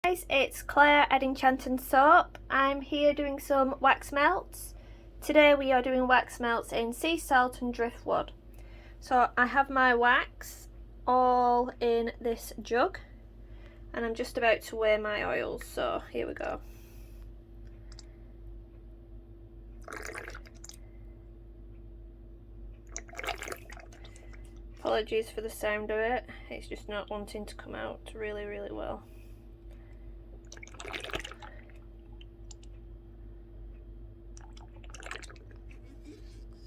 Guys, it's Claire at Enchanted Soap. I'm here doing some wax melts. Today we are doing wax melts in sea salt and driftwood. So I have my wax all in this jug and I'm just about to weigh my oils, so here we go. Apologies for the sound of it, it's just not wanting to come out really well.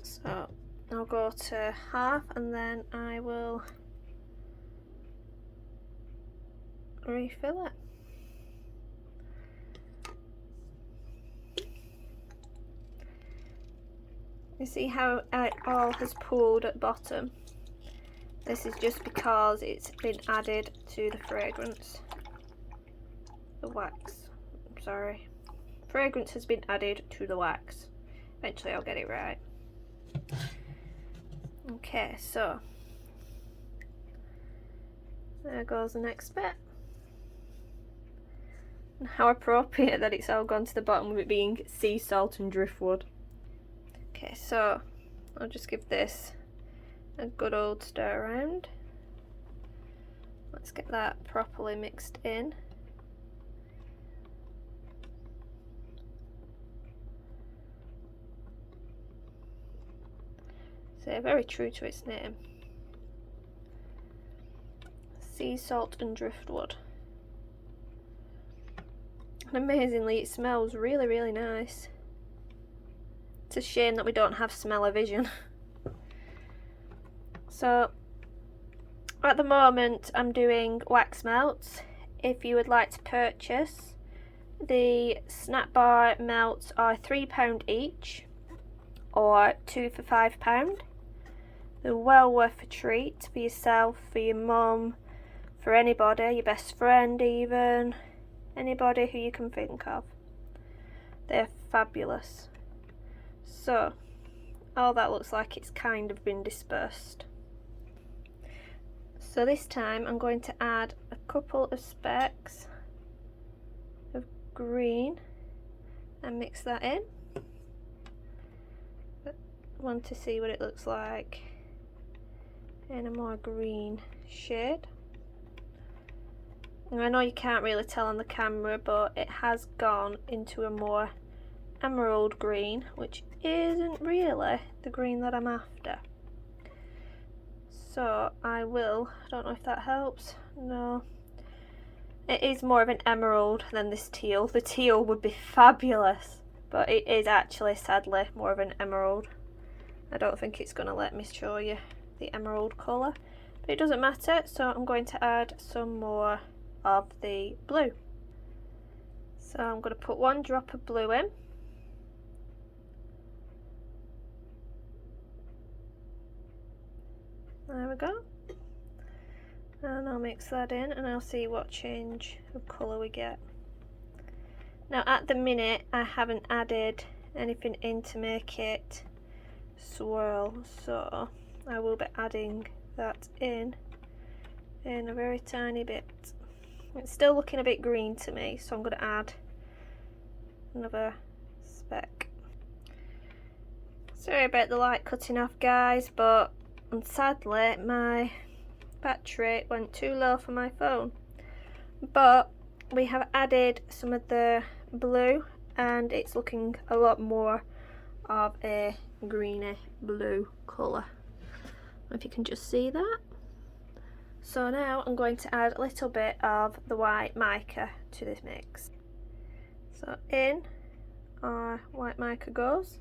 So I'll go to half and then I will refill it. You see how it all has pooled at the bottom? This is just because it's been added to the fragrance. The wax, I'm sorry. Fragrance has been added to the wax. Eventually I'll get it right. Okay, so there goes the next bit. And how appropriate that it's all gone to the bottom with it being sea salt and driftwood. Okay, so I'll just give this a good old stir around. Let's get that properly mixed in. So very true to its name. Sea salt and driftwood. And amazingly it smells really nice. It's a shame that we don't have smell-o-vision. So at the moment I'm doing wax melts. If you would like to purchase, the snap bar melts are £3 each or 2 for £5. They're well worth a treat for yourself, for your mum, for anybody, your best friend even, anybody who you can think of. They're fabulous. So all that looks like it's kind of been dispersed. So this time I'm going to add a couple of specks of green and mix that in. I want to see what it looks like in a more green shade. And I know you can't really tell on the camera, but it has gone into a more emerald green, which isn't really the green that I'm after. So I don't know if that helps. No, it is more of an emerald than this teal. The teal would be fabulous, but it is actually sadly more of an emerald. I don't think it's going to let me show you the emerald colour, but it doesn't matter. So I'm going to add some more of the blue. So I'm going to put 1 drop of blue in. There we go. And I'll mix that in and I'll see what change of colour we get. Now at the minute I haven't added anything in to make it swirl, so I will be adding that in a very tiny bit. It's still looking a bit green to me, so I'm going to add another speck. Sorry about the light cutting off, guys, but sadly my battery went too low for my phone. But we have added some of the blue and it's looking a lot more of a greeny blue colour. If you can just see that. So now I'm going to add a little bit of the white mica to this mix. So in our white mica goes.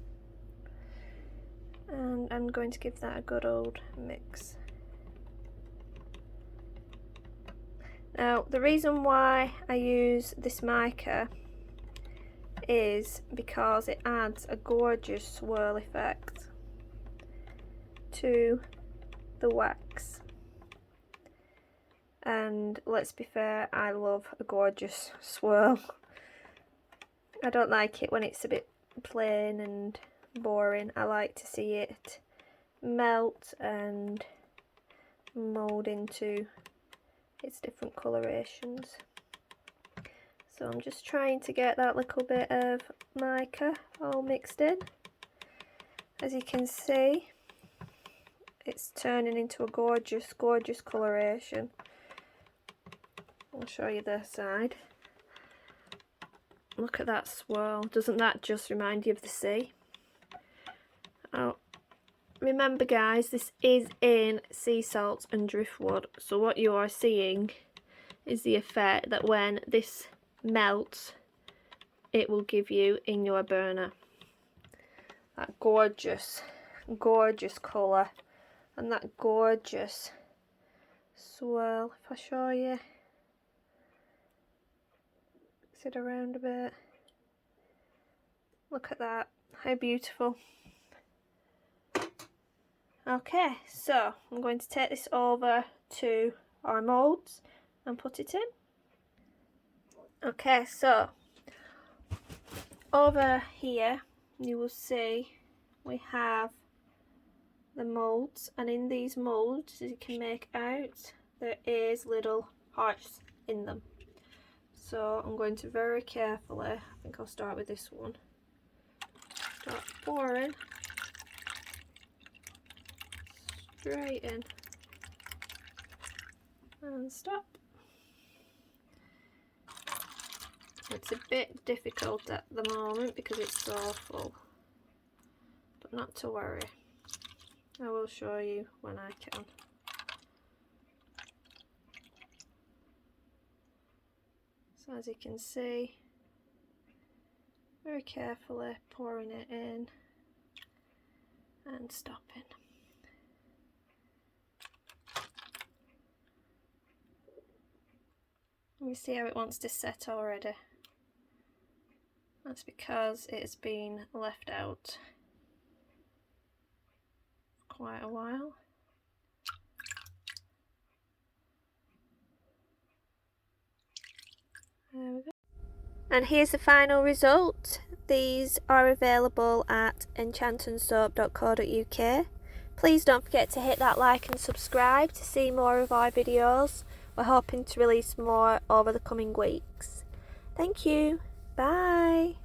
And I'm going to give that a good old mix. Now the reason why I use this mica is because it adds a gorgeous swirl effect to the wax. And let's be fair, I love a gorgeous swirl. I don't like it when it's a bit plain and boring. I like to see it melt and mould into its different colorations. So I'm just trying to get that little bit of mica all mixed in. As you can see, it's turning into a gorgeous, gorgeous coloration. I'll show you this side. Look at that swirl. Doesn't that just remind you of the sea? Oh, remember guys, this is in sea salt and driftwood. So what you are seeing is the effect that when this melts, it will give you in your burner. That gorgeous, gorgeous colour and that gorgeous swirl. If I show you, sit around a bit. Look at that, how beautiful. Okay, so I'm going to take this over to our moulds and put it in. Okay, so over here you will see we have the moulds, and in these moulds, as you can make out, there is little hearts in them. So I'm going to very carefully, I think I'll start with this one, start pouring straight in and stop. It's a bit difficult at the moment because it's so full, but not to worry, I will show you when I can. So as you can see, very carefully pouring it in and stopping. You see how it wants to set already. That's because it's been left out quite a while. There we go. And here's the final result. These are available at enchantingsoap.co.uk. Please don't forget to hit that like and subscribe to see more of our videos. We're hoping to release more over the coming weeks. Thank you. Bye.